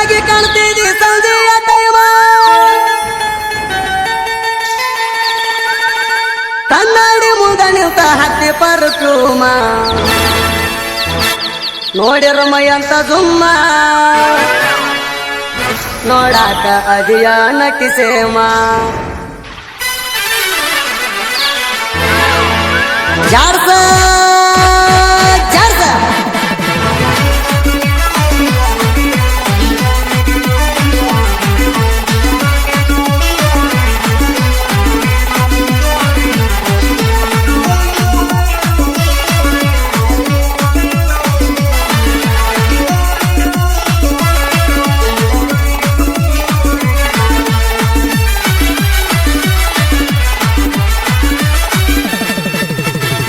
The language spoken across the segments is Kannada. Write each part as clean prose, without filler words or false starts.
ಶಿಸ್ತಾಗಿ ಕಾಣ್ತಿದಿ ಸಂಜೆಯ ಟೈಮ ಕನ್ನಡಿ ಮುಂದ ನಿಂತ ಹತ್ತಿ ಪರ್ಫ್ಯೂಮ ನೋಡಿರ ಮೈಯಂತ ಜುಮ್ಮ ನೋಡಾಕ ಅದಿಯ ನಟಿಸೇಮ ಜಾರ್ಸ ಜಾರ್ಸ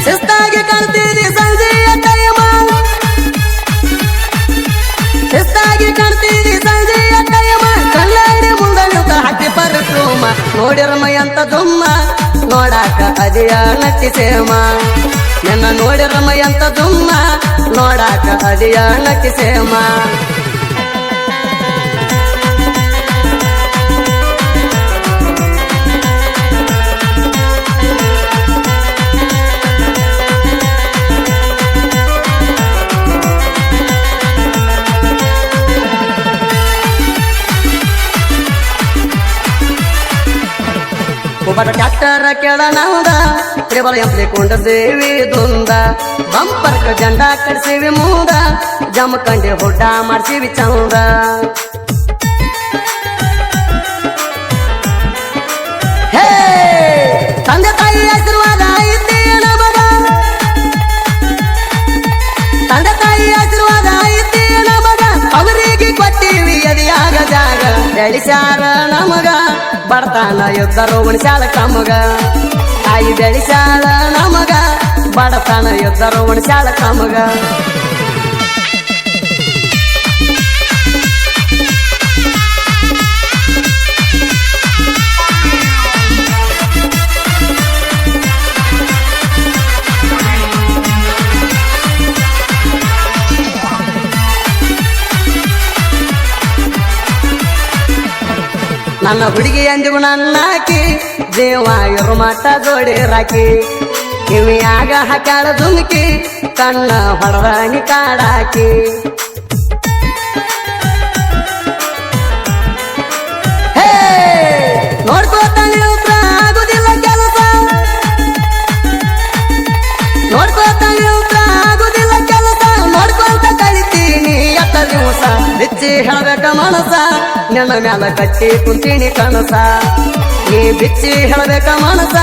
ಶಿಸ್ತಾಗಿ ಕಾಣ್ತಿದಿ ಸಂಜೆಯ ಟೈಮ ಶಿಸ್ತಾಗಿ ಕಾಣ್ತಿದಿ ಸಂಜೆಯ ಟೈಮ ಕನ್ನಡಿ ಮುಂದ ನಿಂತ ಹತ್ತಿ ಪರ್ಫ್ಯೂಮ ನೋಡಿರ ಮೈಯಂತ ದುಮ್ಮ ನೋಡಾಕ ಅದಿಯ ನಟಿಸೇಮ ನಿನ್ನ ನೋಡಿರ ಮೈಯಂತ ದುಮ್ಮ ನೋಡಾಕ ಅದಿಯ ನಟಿಸೇಮ ಒಬ್ಬರ ಟ್ಯಾಕ್ಟರ್ ಕೆಳನೌದ ತ್ರಿಬಲ ಎಂಪ್ಲಿ ಕೊಂಡ ಸೇವಿ ದುಂದ ಬಂಪರ್ಕ ಜಂಡ ಕಡ್ಸಿವಿ ಮೂದ ಜಮಕಂಡಿ ಹೊಡ್ಡ ಮಾಡ್ಸಿವಿ ಚಂದ ಹೇ ತಂದೆ ತಾಯಿ ಆಶೀರ್ವಾದ ಐತಿ ನಮಗ ತಂದೆ ತಾಯಿ ಆಶೀರ್ವಾದ ಐತಿ ನಮಗ ಅವರಿಗೆ ಕೊಟ್ಟಿವಿ ಎದಿಯಾಗ ಜಾಗ ಬೆಳಿಸ್ಯಾರ ನಮಗ ಬಡತಾನ ಎದ್ದರೋ ಉಣಿಸ್ಯಾಳ ಕಮಗ ತಾಯಿ ಬೆಳಿಸ್ಯಾಳ ನಮಗ ಬಡತಾನ ಎದ್ದರೋ ಉಣಿಸ್ಯಾಳ ಕಮಗ ನನ್ನ ಹುಡುಗಿ ಅಂದಿಗೂ ನನ್ನಾಕಿ ಜೀವ ಇರು ಮಟ್ಟ ಜೋಡಿ ರಾಕಿ ಕಿವಿಯಾಗ ಹಾಕ್ಯಾಳ ದುಮ್ಕಿ ಕಣ್ಣ ಹೊಡದಾಗಿ ಕಾಡಾಕಿ ಹೇ ನೋಡ್ಕೋತ ನಿಲ್ತ್ರ ಆಗುದಿಲ್ಲ ಕೆಲಸ ನೋಡ್ಕೋತ ನಿಲ್ತ್ರ ಆಗುದಿಲ್ಲ ಕೆಲಸ ನೋಡ್ಕೊಂತ ಕಳಿತೀನಿ ಎತ್ತ ದಿವಸ ಬಿಚ್ಚಿ ಹೇಳ್ಬೇಕ ಮನಸ ನಿನ್ನ ಮ್ಯಾಲ ಕಟ್ಟಿ ಕುಂತೀನಿ ಕನಸ ನೀ ಬಿಚ್ಚಿ ಹೇಳಬೇಕ ಮನಸ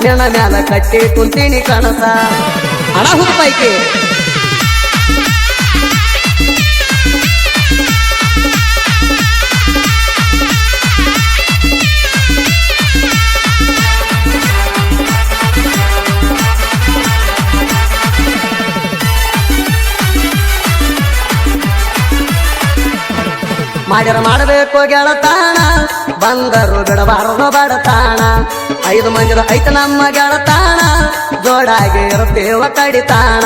ನಿನ್ನ ಮ್ಯಾಲ ಕಟ್ಟಿ ಕುಂತೀನಿ ಕನಸ ಹಣ ಹುಡುಪೈಕಿ ಮಾಡಿರ ಮಾಡಬೇಕು ಗೆಳತಾಣ ಬಂದರು ಬಿಡಬಾರದು ಬಡತಾಣ 5 ಮಂದಿರ ಐತ ನಮ್ಮ ಗೆಳತಾಣ ಜೋಡಾಗಿ ಇರುತ್ತೇವ ಕಡಿತಾಣ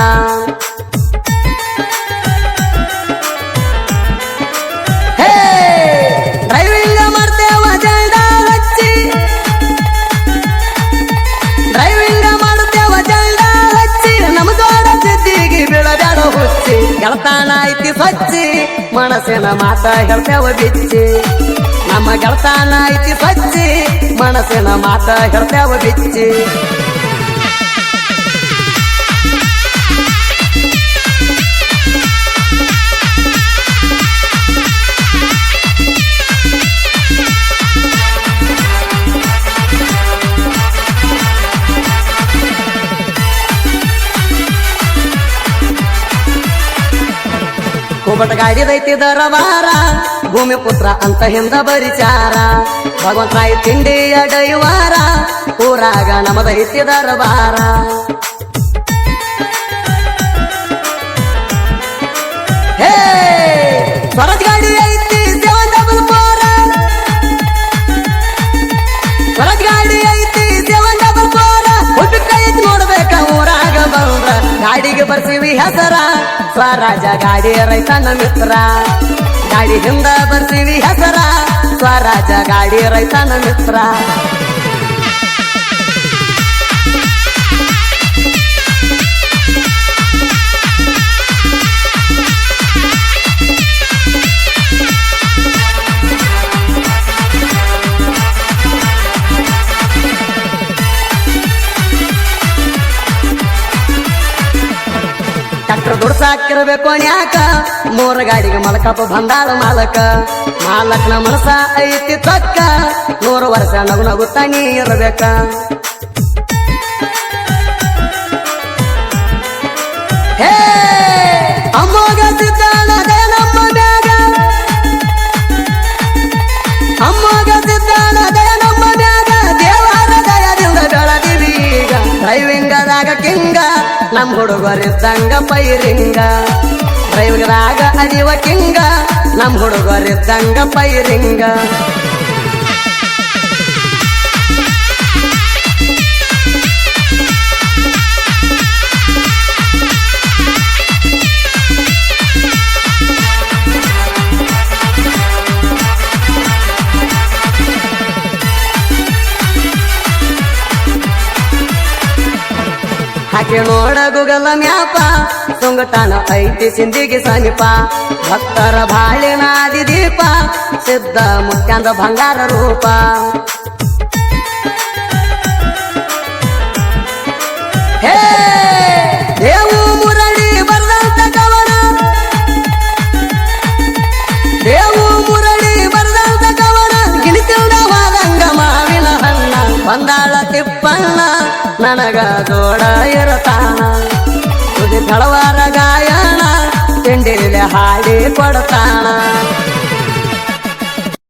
ಹೇ ಡ್ರೈವಿಂಗ್ ಮಾಡ್ತೇವ ಜಂಡ ಹಚ್ಚಿ ಡ್ರೈವಿಂಗ್ ಮಾಡ್ತೇವ ಜಂಡ ಹಚ್ಚಿ ನಮ್ಮ ಜೋಡ ಸಿದ್ದಿಗೆ ಬೀಳಬ್ಯಾಡ ಹುಚ್ಚಿ ಗೆಳತಾಣ ಐತಿ ಸ್ವಚ್ಚಿ ಮನಸ್ಸಿನ ಮಾತ ಹೇಳ್ತೇವ ಬಿಚ್ಚಿ ನಮ್ಮ ಗೆಳತಾನ ಐತಿ ಸ್ವಚ್ಚಿ ಮನಸ್ಸಿನ ಮಾತ ಹೇಳ್ತೇವ ಬಿಚ್ಚಿ ಕೋಬಟ ಗಾಡಿದೈತಿ ದರವಾರ ಭೂಮಿ ಪುತ್ರ ಅಂತ ಹಿಂದ ಬರಿಚಾರ ಭಗವಂತರಾಯ ತಿಂಡಿಯ ಡೈವಾರ ಊರಾಗ ನಮದೈತಿ ದರಬಾರ ಹೇ ಸ್ವರಾಜ್ ಗಾಡಿ ಐತಿ 744 ಸ್ವರಾಜ್ ಗಾಡಿ ಐತಿ 744 ಹುಡುಕೈತಿ ನೋಡ್ಬೇಕ ಊರಾಗ ಬಂದ್ರ ಗಾಡಿಗೆ ಬರ್ತೀವಿ ಹೆಸರ ಸ್ವರಾಜ ಗಾಡಿ ರೈತನ ಮಿತ್ರ ಗಾಡಿ ಹಿಂದ ಬರ್ತೀವಿ ಹೆಸರ ಸ್ವರಾಜ ಗಾಡಿ ರೈತನ ಮಿತ್ರ ಟ್ರ್ಯಾಕ್ಟರ್ ದುಡ್ಸಾಕಿರ್ಬೇಕು ನ್ಯಾಕ 3 ಗಾಡಿಗೆ ಮಲಕಪ್ಪ ಬಂದಾಳ ಮಾಲಕನ ಮನಸ ಐತಿ ತಕ್ಕ 100 ವರ್ಷ ನಗು ನಗುತ್ತಾ ನೀ ಇರ್ಬೇಕ ಹೇ ಅಮ್ಮಗ ಸಿದ್ದಾಳ ದಯ ನಮ್ಮ ಮ್ಯಾಗ ಅಮ್ಮಗ ಸಿದ್ದಾಳ ದಯ ನಮ್ಮ ಮ್ಯಾಗ ದೇವರ ದಯದಿಂದ ಬೆಳದಿವಿ ಈಗ ಡ್ರೈವಿಂಗದಾಗ ಕಿಂಗ ನಮ್ ಹುಡುಗರಿದ್ದಂಗ ಪೈರಿಂಗ ಡ್ರೈವಿಂಗದಾಗ ಅರಿವ ಕಿಂಗ ನಮ್ ಹುಡುಗರಿದ್ದಂಗ ಪೈರಿಂಗ ಹಾಕಿ ನೋಡ ಗೂಗಲ್ ಮ್ಯಾಪ ಸುಂಗಟಾನ ಐತಿ ಸಿಂಧಿಗೆ ಸಮೀಪ ಭಕ್ತರ ಬಾಳಿನಾದಿ ದೀಪ ಸಿದ್ಧ ಮುತ್ಯಾಂದ ಬಂಗಾರ ರೂಪ ಹೇ ದೇವು ಮುರಳಿ ಬರ್ದಂತ ಕವನ ದೇವು ಮುರಳಿ ಬರ್ದಂತ ಕವನ ಗಿಣಿತಿಲ್ದವಾದಂಗ ಮಾವಿನ ಹಣ್ಣ ಬಂದಾಳ ತಿಪ್ಪಣ್ಣ ನನಗ ಜೋಡ ಇರತಾನ ತುದಿ ತಳವಾರ ಗಾಯನ ತಿಂಡಿಲೆ ಹಾಡಿ ಕೊಡ್ತಾನ